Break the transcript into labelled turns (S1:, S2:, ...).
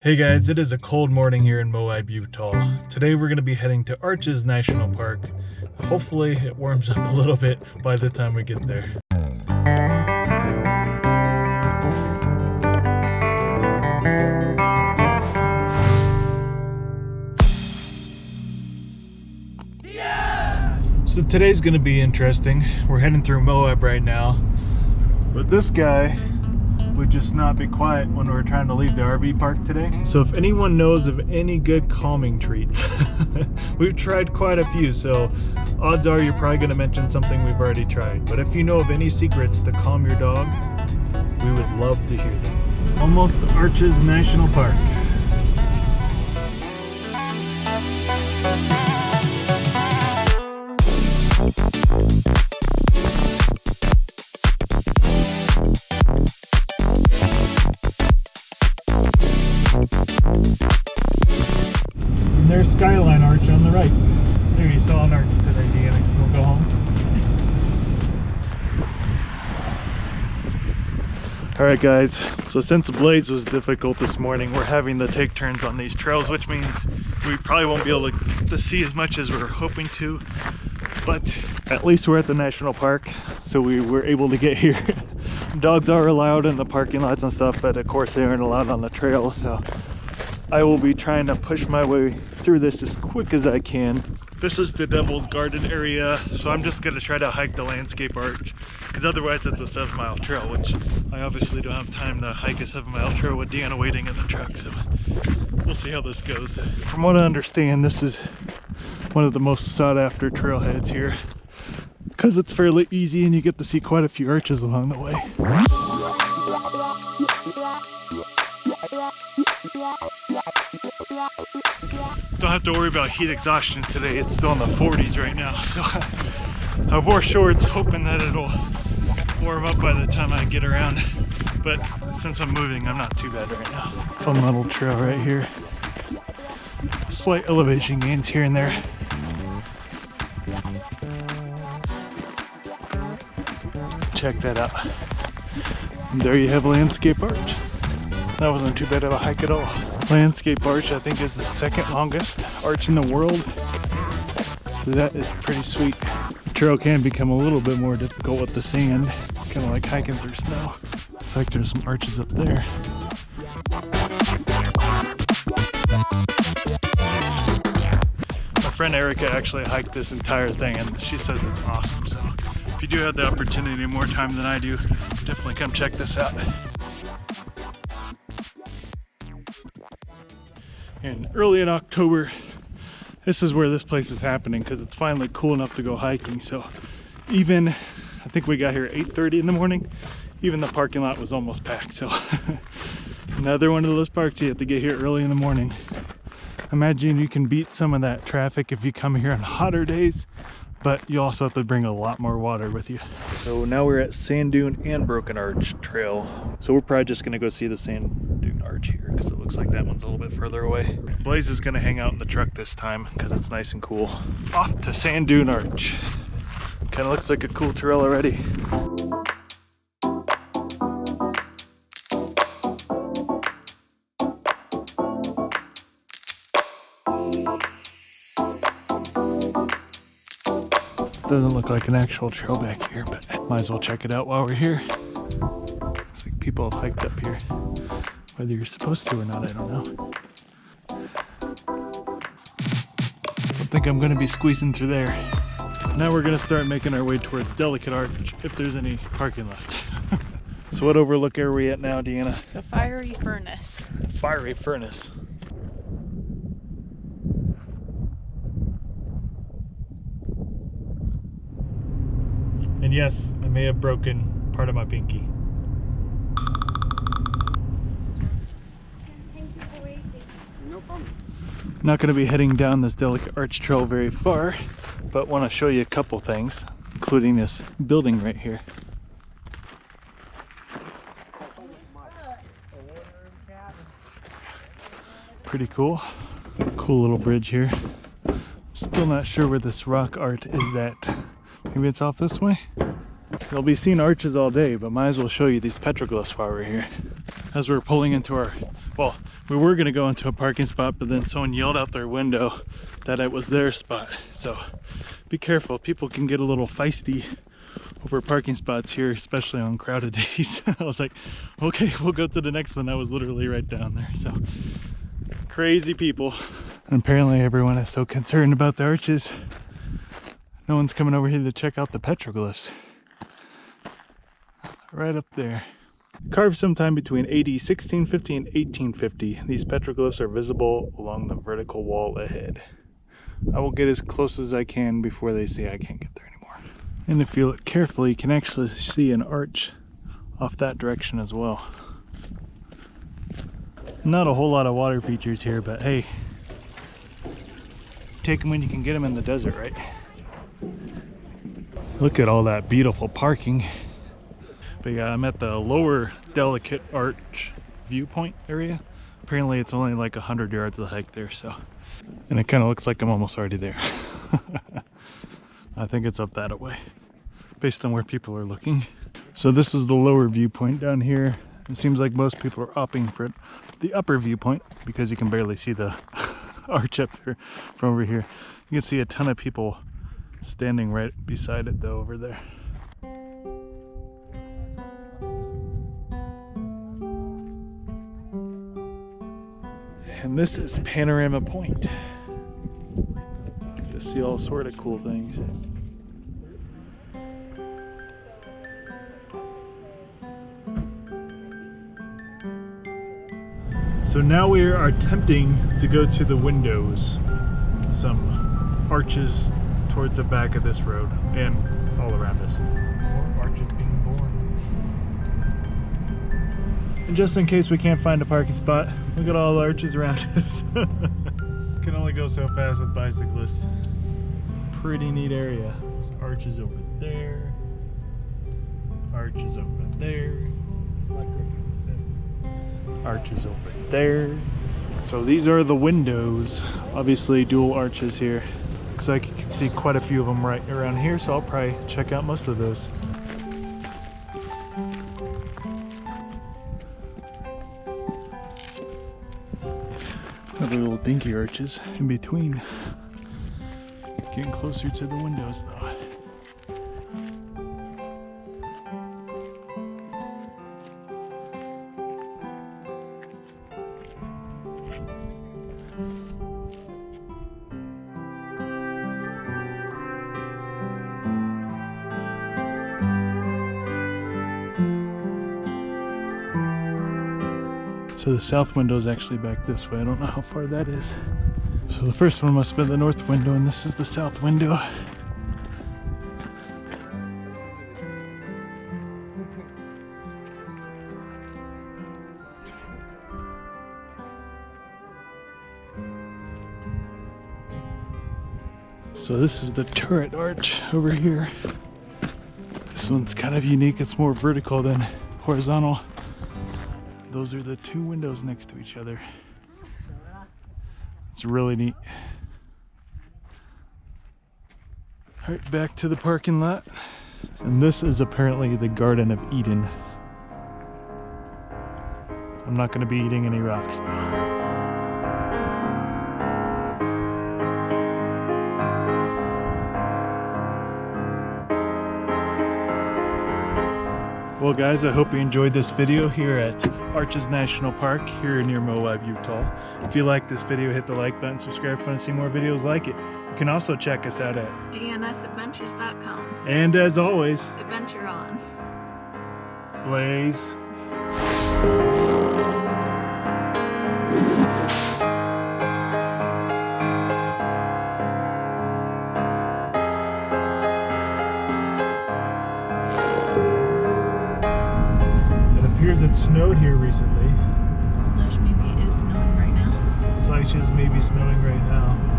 S1: Hey guys, it is a cold morning here in Moab, Utah. Today we're going to be heading to Arches National Park. Hopefully it warms up a little bit by the time we get there. So today's going to be interesting. We're heading through Moab right now, but this guy would just not be quiet when we're trying to leave the RV park today. So if anyone knows of any good calming treats, we've tried quite a few, so odds are you're probably going to mention something we've already tried. But if you know of any secrets to calm your dog, we would love to hear them. Almost Arches National Park. And there's Skyline Arch on the right. There, you saw an arch today, Deanna. We'll go home. Alright guys, so since the blaze was difficult this morning, we're having to take turns on these trails, which means we probably won't be able to see as much as we're hoping to, but at least we're at the national park, so we were able to get here. Dogs are allowed in the parking lots and stuff, but of course they aren't allowed on the trail, so I will be trying to push my way through this as quick as I can. This is the Devil's Garden area, so I'm just going to try to hike the landscape arch, because otherwise it's a 7-mile trail, which I obviously don't have time to hike a 7-mile trail with Deanna waiting in the truck, so we'll see how this goes. From what I understand, this is one of the most sought after trailheads here, because it's fairly easy and you get to see quite a few arches along the way. Don't have to worry about heat exhaustion today. It's still in the 40s right now, so I wore shorts hoping that it'll warm up by the time I get around, but since I'm moving, I'm not too bad right now. Fun little trail right here. Slight elevation gains here and there. Check that out. And there you have Landscape Arch. That wasn't too bad of a hike at all. Landscape Arch, I think, is the second longest arch in the world. So that is pretty sweet. The trail can become a little bit more difficult with the sand, kind of like hiking through snow. Looks like there's some arches up there. My friend Erica actually hiked this entire thing and she says it's awesome. So if you do have the opportunity more time than I do, definitely come check this out. And early in October, this is where this place is happening, because it's finally cool enough to go hiking. So even, I think we got here at 8:30 in the morning, even the parking lot was almost packed. So another one of those parks you have to get here early in the morning. Imagine you can beat some of that traffic if you come here on hotter days, but you also have to bring a lot more water with you. So now we're at Sand Dune and Broken Arch Trail. So we're probably just gonna go see the Sand Dune Arch here, because it looks like that one's a little bit further away. Blaze is gonna hang out in the truck this time, because it's nice and cool. Off to Sand Dune Arch. Kind of looks like a cool trail already. Doesn't look like an actual trail back here, but might as well check it out while we're here. Looks like people have hiked up here. Whether you're supposed to or not, I don't know. I think I'm gonna be squeezing through there. Now we're gonna start making our way towards Delicate Arch, if there's any parking left. So what overlook are we at now, Deanna?
S2: The Fiery Furnace.
S1: Fiery Furnace. And yes, I may have broken part of my pinky.
S2: Thank you for waiting.
S3: No problem.
S1: I'm not going to be heading down this Delicate Arch Trail very far, but want to show you a couple things, including this building right here. Pretty cool. Cool little bridge here. Still not sure where this rock art is at. Maybe it's off this way? You'll be seeing arches all day, but might as well show you these petroglyphs while we're here. As we're pulling into our well, we were gonna go into a parking spot, but then someone yelled out their window that it was their spot. So be careful, people can get a little feisty over parking spots here, especially on crowded days. I was like, okay, we'll go to the next one. That was literally right down there. So crazy people. And apparently everyone is so concerned about the arches, no one's coming over here to check out the petroglyphs. Right up there. Carved sometime between AD 1650 and 1850, these petroglyphs are visible along the vertical wall ahead. I will get as close as I can before they say I can't get there anymore. And if you look carefully, you can actually see an arch off that direction as well. Not a whole lot of water features here, but hey, take them when you can get them in the desert, right? Look at all that beautiful parking. But yeah, I'm at the lower delicate arch viewpoint area. Apparently it's only like 100 yards of hike there, so. And it kind of looks like I'm almost already there. I think it's up that way, based on where people are looking. So this is the lower viewpoint down here. It seems like most people are opting for the upper viewpoint because you can barely see the arch up there from over here. You can see a ton of people standing right beside it though over there. And this is Panorama Point. Get to see all sort of cool things. So now we are attempting to go to the windows. Some arches towards the back of this road and all around us. More arches being born. And just in case we can't find a parking spot, look at all the arches around us. Can only go so fast with bicyclists. Pretty neat area. There's arches over there. Arches over there. Arches over there. So these are the windows. Obviously dual arches here. Looks like you can see quite a few of them right around here, so I'll probably check out most of those. Other little dinky arches in between. Getting closer to the windows though. So the south window is actually back this way. I don't know how far that is. So the first one must have been the north window, and this is the south window. So this is the turret arch over here. This one's kind of unique. It's more vertical than horizontal. Those are the two windows next to each other. It's really neat. All right, back to the parking lot. And this is apparently the Garden of Eden. I'm not going to be eating any rocks though. Well guys, I hope you enjoyed this video here at Arches National Park here near Moab, Utah. If you like this video, hit the like button, subscribe if you want to see more videos like it. You can also check us out at
S2: DnSAdventures.com.
S1: And as always,
S2: Adventure on.
S1: Blaze. It snowed here recently.
S2: Slash maybe it is snowing right now.
S1: Slash is maybe snowing right now.